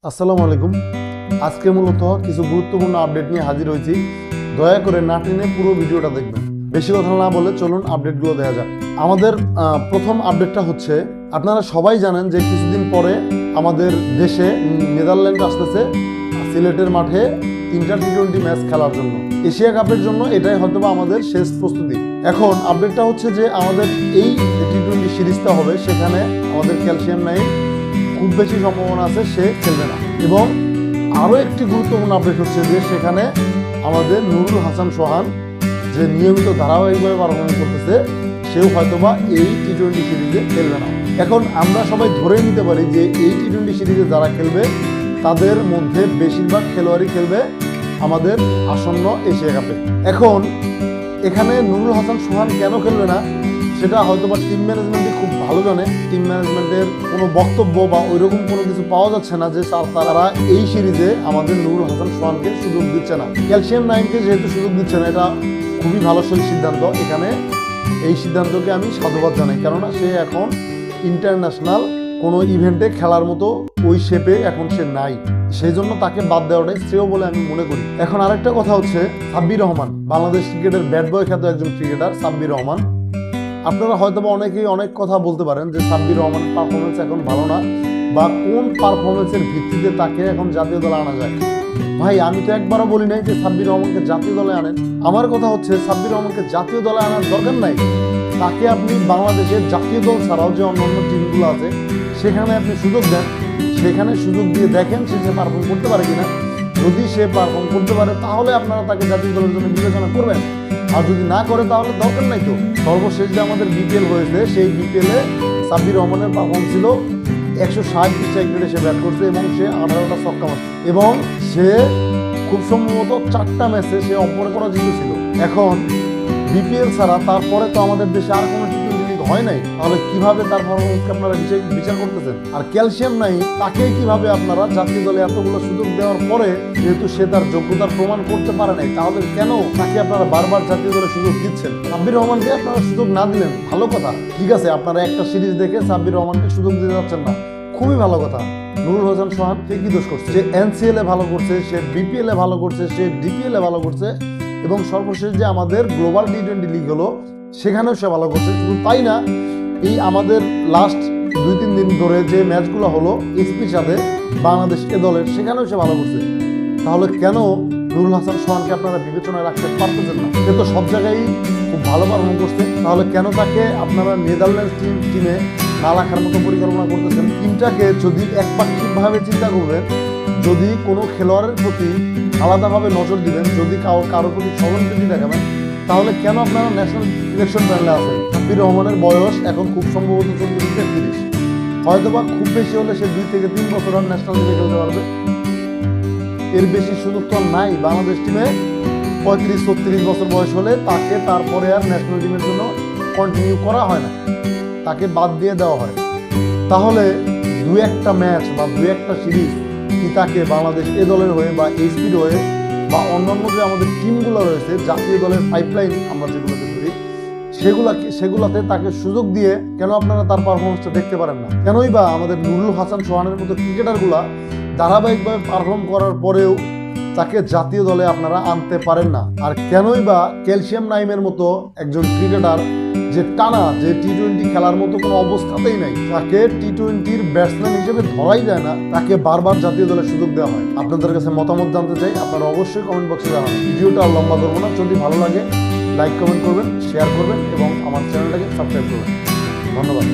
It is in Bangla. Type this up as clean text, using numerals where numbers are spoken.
আসসালামু আলাইকুম। আজকে মূলত কিছু গুরুত্বপূর্ণ আপডেট নিয়ে হাজির হয়েছি। দয়া করে না টেনে পুরো ভিডিওটা দেখবেন। বেশি কথা না বলে চলুন আপডেটগুলো দেওয়া যাক। আমাদের প্রথম আপডেটটা হচ্ছে, আপনারা সবাই জানেন যে কিছুদিন পরে আমাদের দেশে নেদারল্যান্ড আসতেছে সিলেটের মাঠে 3টা টি-20 ম্যাচ খেলার জন্য, এশিয়া কাপের জন্য। এটাই হয়তো আমাদের শেষ প্রস্তুতি। এখন আপডেটটা হচ্ছে যে আমাদের এই টি-20 সিরিজটা হবে, সেখানে আমাদের ক্যালসিয়াম নাই খুব বেশি সম্ভাবনা আছে সে খেলবে না। এবং আরও একটি গুরুত্বপূর্ণ আপডেট হচ্ছে যে সেখানে আমাদের নুরুল হাসান সোহান, যে নিয়মিত ধারাবাহিকভাবে পারফরমেন্স করতেছে, সেও হয়তোবা এই টি-20 সিরিজে খেলবে না। এখন আমরা সবাই ধরে নিতে পারি যে এই টি-20 সিরিজে যারা খেলবে তাদের মধ্যে বেশিরভাগ খেলোয়াড়ই খেলবে আমাদের আসন্ন এশিয়া কাপে। এখন এখানে নুরুল হাসান সোহান কেন খেলবে না সেটা হয়তোবা টিম ম্যানেজমেন্টই খুব ভালো জানে। টিম ম্যানেজমেন্টের কোনো বক্তব্য বা ওইরকম কোনো কিছু পাওয়া যাচ্ছে না যে তারা এই সিরিজে আমাদের নুরুল হাসান সোহানকে সুযোগ দিচ্ছে না। ক্যালসিয়াম 9কে যেহেতু সুযোগ দিচ্ছে না, এটা খুবই ভালো সিদ্ধান্ত। এখানে এই সিদ্ধান্তকে আমি সাধুবাদ জানাই, কেননা সে এখন ইন্টারন্যাশনাল কোনো ইভেন্টে খেলার মতো ওই শেপে এখন সে নাই, সেই জন্য তাকে বাদ দেওয়াটাই শ্রেয় বলে আমি মনে করি। এখন আরেকটা কথা হচ্ছে, সাব্বির রহমান, বাংলাদেশ ক্রিকেটের ব্যাট বয় খ্যাত একজন ক্রিকেটার সাব্বির রহমান। আপনারা হয়তো অনেকেই অনেক কথা বলতে পারেন যে সাব্বির রহমানের পারফরমেন্স এখন ভালো না, বা কোন পারফরমেন্সের ভিত্তিতে তাকে এখন জাতীয় দলে আনা যায়। ভাই, আমি তো একবারও বলি নাই যে সাব্বির রহমানকে জাতীয় দলে আনেন। আমার কথা হচ্ছে, সাব্বির রহমানকে জাতীয় দলে আনার দরকার নাই। তাকে আপনি বাংলাদেশের জাতীয় দল ছাড়াও যে অন্যান্য টিমগুলো আছে সেখানে আপনি সুযোগ দেন, সেখানে সুযোগ দিয়ে দেখেন সে পারফর্ম করতে পারে কিনা। যদি সে পারফর্ম করতে পারে তাহলে আপনারা তাকে জাতীয় দলের জন্য বিবেচনা করবেন, আর যদি না করে তাহলে দরকার নাই। তো সর্বশেষ যে আমাদের বিপিএল হয়েছে, সেই বিপিএলে সাব্বির রহমানের পারফর্ম ছিল 160 স্ট্রাইক সে ব্যাট করছে এবং সে 18টা ছক্কা মারছে, এবং সে খুব সম্ভবত 4টা ম্যাচে সে অপরাজিত ছিল। এখন বিপিএল ছাড়া তারপরে তো আমাদের দেশে আর কোনো টি-20 লিগ হয় নাই, তাহলে কিভাবে তার পারফরমেন্সকে আপনারা বিচার করতেছেন? আর ক্যালসিয়াম নাই, তাকে কিভাবে আপনারা জাতীয় দলে এতগুলো সুযোগ দেওয়ার পরে, যেহেতু সে তার যোগ্যতার প্রমাণ করতে পারে নাই, তাহলে কেন তাকে আপনারা বারবার জাতীয় দলে সুযোগ দিচ্ছেন? সাব্বির রহমানকে আপনারা সুযোগ না দিলেন, ভালো কথা, ঠিক আছে। আপনারা একটা সিরিজ দেখে সাব্বির রহমানকে সুযোগ দিতে যাচ্ছেন না, খুবই ভালো কথা। নুরুল হাসান সোহান সে কি দোষ করছে? সে এনসিএল এ ভালো করছে, সে বিপিএল এ ভালো করছে, সে ডিপিএল এ ভালো করছে, এবং সর্বশেষ যে আমাদের গ্লোবাল টি-20 লিগ হলো সেখানেও সে ভালো করছে। শুধু তাই না, এই আমাদের লাস্ট 2-3 দিন ধরে যে ম্যাচগুলো হলো এসপির সাথে বাংলাদেশ এ দলের, সেখানেও সে ভালো করছে। তাহলে কেন নুরুল হাসান সোহানকে আপনারা বিবেচনায় রাখতে পারতেছেন না? সে তো সব জায়গায় খুব ভালো পারফর্ম করছে, তাহলে কেন তাকে আপনারা নেদারল্যান্ডস টিমে না রাখার মতো পরিকল্পনা করতেছেন? টিমটাকে যদি একপাক্ষিকভাবে চিন্তা করবেন, যদি কোনো খেলোয়াড়ের প্রতি আলাদাভাবে নজর দিবেন, যদি কারোর প্রতি সহানুভূতি দেখাবেন, তাহলে কেন আপনারা ন্যাশনাল সিলেকশন প্যানেলে আছেন? সাব্বির রহমানের বয়স এখন খুব সম্ভবত 34-33, হয়তোবা খুব বেশি হলে সে 2 থেকে 3 বছর আর ন্যাশনাল টিমে খেলতে পারবে। এর বেশি সুযোগ তো নাই। বাংলাদেশ টিমে 35-36 বছর বয়স হলে তাকে তারপরে আর ন্যাশনাল টিমের জন্য কন্টিনিউ করা হয় না, তাকে বাদ দিয়ে দেওয়া হয়। তাহলে 2-1টা ম্যাচ বা 2-1টা সিরিজ কি তাকে বাংলাদেশ এ দলের হয়ে বা এসপির হয়ে বা অন্যান্য যে আমাদের টিমগুলো রয়েছে, জাতীয় দলের পাইপলাইন আমরা যেগুলোকে ধরি, সেগুলাতে তাকে সুযোগ দিয়ে কেন আপনারা তার পারফরমেন্সটা দেখতে পারেন না? কেনই বা আমাদের নুরুল হাসান সোহানের মতো ক্রিকেটারগুলা ধারাবাহিকভাবে পারফর্ম করার পরেও তাকে জাতীয় দলে আপনারা আনতে পারেন না? আর কেনই বা ক্যালসিয়াম নাইমের মতো একজন ক্রিকেটার, যে টানা যে টি-20 খেলার মতো কোনো অবস্থাতেই নাই, তাকে টি-20-র ব্যাটসম্যান হিসেবে ধরাই যায় না, তাকে বারবার জাতীয় দলে সুযোগ দেওয়া হয়? আপনাদের কাছে মতামত জানতে চাই, আপনারা অবশ্যই কমেন্ট বক্সে জানাবেন। ভিডিওটা আর লম্বা করবো না, যদি ভালো লাগে লাইক কমেন্ট করবেন, শেয়ার করবেন এবং আমার চ্যানেলটাকে সাবস্ক্রাইব করবেন। ধন্যবাদ।